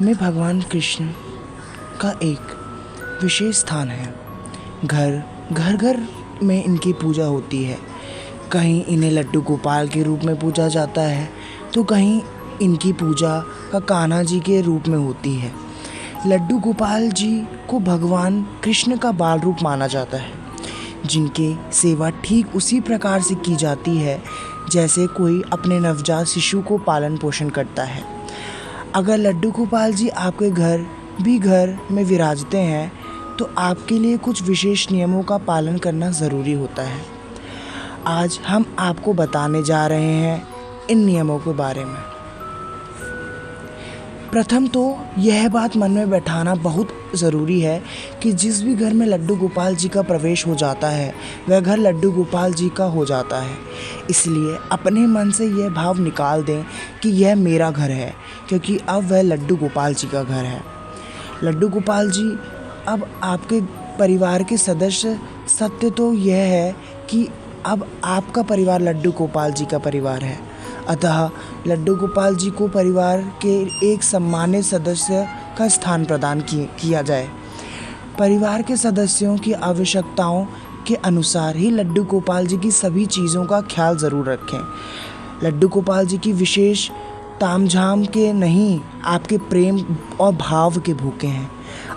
में भगवान कृष्ण का एक विशेष स्थान है। घर घर में इनकी पूजा होती है। कहीं इन्हें लड्डू गोपाल के रूप में पूजा जाता है तो कहीं इनकी पूजा का कान्हा जी के रूप में होती है। लड्डू गोपाल जी को भगवान कृष्ण का बाल रूप माना जाता है, जिनकी सेवा ठीक उसी प्रकार से की जाती है जैसे कोई अपने नवजात शिशु को पालन पोषण करता है। अगर लड्डू गोपाल जी आपके घर में विराजते हैं तो आपके लिए कुछ विशेष नियमों का पालन करना ज़रूरी होता है। आज हम आपको बताने जा रहे हैं इन नियमों के बारे में। प्रथम तो यह बात मन में बैठाना बहुत ज़रूरी है कि जिस भी घर में लड्डू गोपाल जी का प्रवेश हो जाता है वह घर लड्डू गोपाल जी का हो जाता है। इसलिए अपने मन से यह भाव निकाल दें कि यह मेरा घर है, क्योंकि अब वह लड्डू गोपाल जी का घर है। लड्डू गोपाल जी अब आपके परिवार के सदस्य। सत्य तो यह है कि अब आपका परिवार लड्डू गोपाल जी का परिवार है। अतः लड्डू गोपाल जी को परिवार के एक सम्मानित सदस्य का स्थान प्रदान किया जाए। परिवार के सदस्यों की आवश्यकताओं के अनुसार ही लड्डू गोपाल जी की सभी चीज़ों का ख्याल ज़रूर रखें। लड्डू गोपाल जी की विशेष तामझाम के नहीं, आपके प्रेम और भाव के भूखे हैं।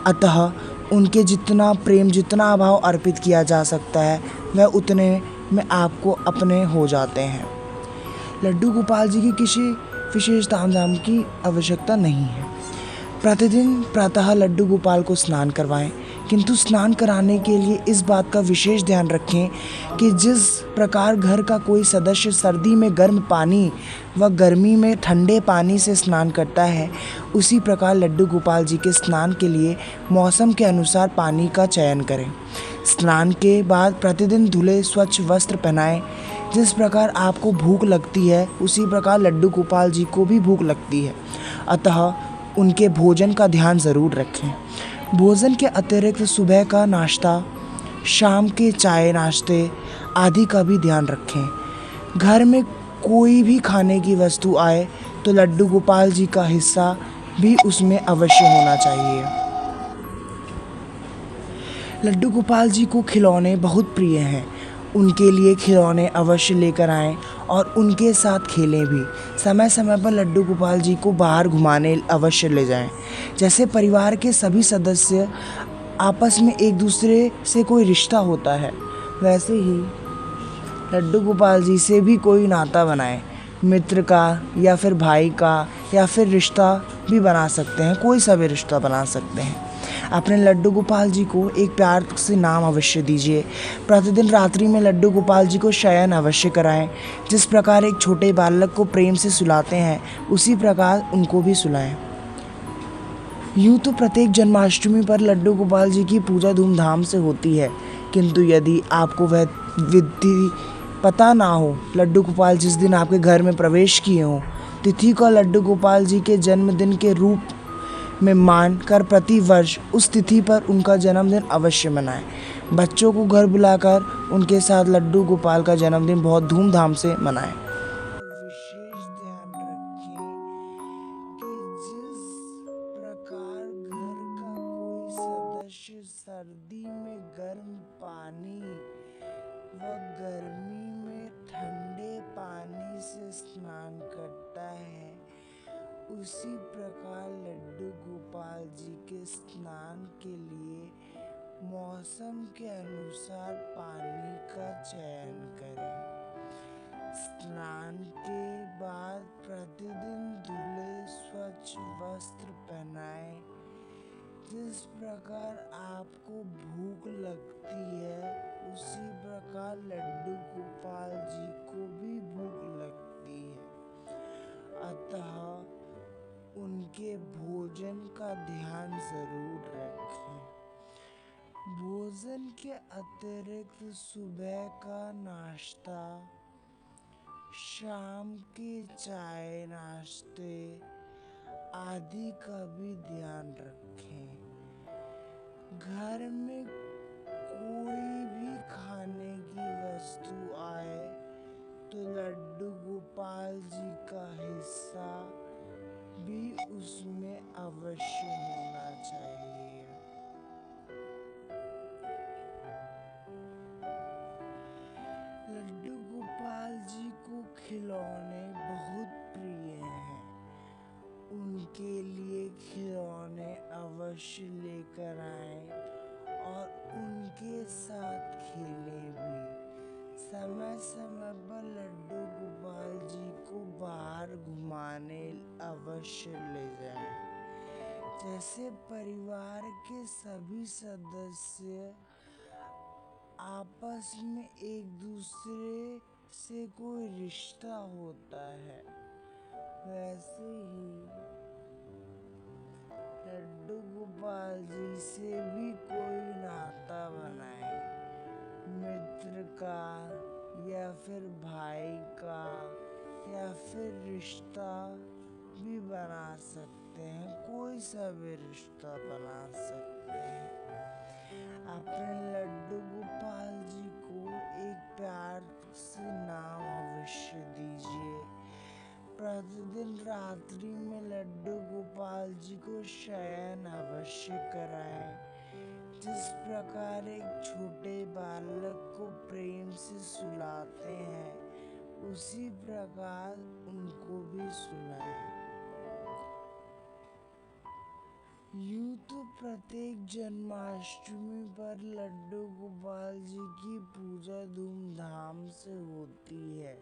अतः उनके जितना प्रेम, जितना भाव अर्पित किया जा सकता है वह उतने में आपको अपने हो जाते हैं। लड्डू गोपाल जी की किसी विशेष तामझाम की आवश्यकता नहीं है। प्रतिदिन प्रातः लड्डू गोपाल को स्नान करवाएं, किंतु स्नान कराने के लिए इस बात का विशेष ध्यान रखें कि जिस प्रकार घर का कोई सदस्य सर्दी में गर्म पानी व गर्मी में ठंडे पानी से स्नान करता है, उसी प्रकार लड्डू गोपाल जी के स्नान के लिए मौसम के अनुसार पानी का चयन करें। स्नान के बाद प्रतिदिन धुले स्वच्छ वस्त्र पहनाएं। जिस प्रकार आपको भूख लगती है उसी प्रकार लड्डू गोपाल जी को भी भूख लगती है, अतः उनके भोजन का ध्यान ज़रूर रखें। भोजन के अतिरिक्त सुबह का नाश्ता, शाम के चाय नाश्ते आदि का भी ध्यान रखें। घर में कोई भी खाने की वस्तु आए तो लड्डू गोपाल जी का हिस्सा भी उसमें अवश्य होना चाहिए। लड्डू गोपाल जी को खिलौने बहुत प्रिय हैं। उनके लिए खिलौने अवश्य लेकर आएं और उनके साथ खेलें भी। समय समय पर लड्डू गोपाल जी को बाहर घुमाने अवश्य ले जाएं। जैसे परिवार के सभी सदस्य आपस में एक दूसरे से कोई रिश्ता होता है, वैसे ही लड्डू गोपाल जी से भी कोई नाता बनाएं। मित्र का या फिर भाई का या फिर रिश्ता भी बना सकते हैं, कोई सा भी रिश्ता बना सकते हैं। अपने लड्डू गोपाल जी को एक प्यार से नाम अवश्य दीजिए। प्रतिदिन रात्रि में लड्डू गोपाल जी को शयन अवश्य कराएं। जिस प्रकार एक छोटे बालक को प्रेम से सुलाते हैं उसी प्रकार उनको भी सुलाएं। यूँ तो प्रत्येक जन्माष्टमी पर लड्डू गोपाल जी की पूजा धूमधाम से होती है, किंतु यदि आपको वह विधि पता ना हो, लड्डू गोपाल जिस दिन आपके घर में प्रवेश किए हों, तिथि को लड्डू गोपाल जी के जन्मदिन के रूप में मान कर प्रति वर्ष उस तिथि पर उनका जन्मदिन अवश्य मनाएं। बच्चों को घर बुलाकर उनके साथ लड्डू गोपाल का जन्मदिन बहुत धूमधाम से मनाएं। विशेष ध्यान रखें कि जिस प्रकार घर का कोई सदस्य सर्दी में गर्म पानी व गर्मी में ठंडे पानी से स्नान करता है, उसी प्रकार लड्डू गोपाल जी के स्नान के लिए मौसम के अनुसार पानी का चयन करें। स्नान के बाद प्रतिदिन धुले स्वच्छ वस्त्र पहनाएं। जिस प्रकार आपको भूख लगती है उसी प्रकार लड्डू गोपाल जी को भी भूख लगती है, अतः उनके भोजन का ध्यान जरूर रखें। भोजन के अतिरिक्त सुबह का नाश्ता, शाम के चाय नाश्ते आदि का भी ध्यान रखें। घर में कोई भी खाने की वस्तु आए तो लड्डू गोपाल जी का हिस्सा भी उसमें अवश्य उनके लिए खिलौने अवश्य लेकर आएं और उनके साथ खेलें भी। समय समय पर लड्डू गोपाल जी को बाहर घुमाने अवश्य ले जाएं। जैसे परिवार के सभी सदस्य आपस में एक दूसरे से कोई रिश्ता होता है, वैसे ही लड्डू गोपाल जी से भी कोई नाता बनाए, मित्र का या फिर भाई का या फिर रिश्ता भी बना सकते हैं, कोई सा भी रिश्ता बना सकते हैं। अपने लड्डू गोपाल जी को एक प्यार से नाम अवश्य दीजिए। प्रतिदिन रात्रि में लड्डू गोपाल जी को शयन अवश्य कराएं। जिस प्रकार एक छोटे बालक को प्रेम से सुलाते हैं, उसी प्रकार उनको भी सुलाएं। यूं तो प्रत्येक जन्माष्टमी पर लड्डू गोपाल जी की पूजा धूमधाम से होती है,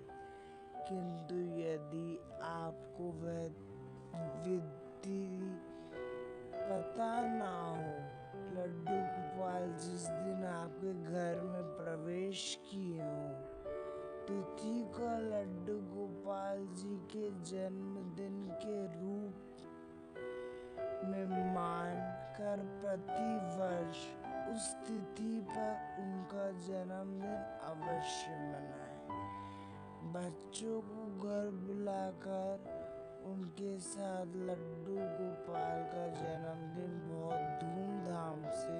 किंतु यदि आपको वह विधि पता ना हो, लड्डू गोपाल जिस दिन आपके घर में प्रवेश किए हों, तिथि को लड्डू गोपाल जी के जन्मदिन के रूप में मानकर प्रति वर्ष उस तिथि पर उनका जन्मदिन अवश्य मनाएं। बच्चों को घर बुलाकर उनके साथ लड्डू गोपाल का जन्मदिन बहुत धूमधाम से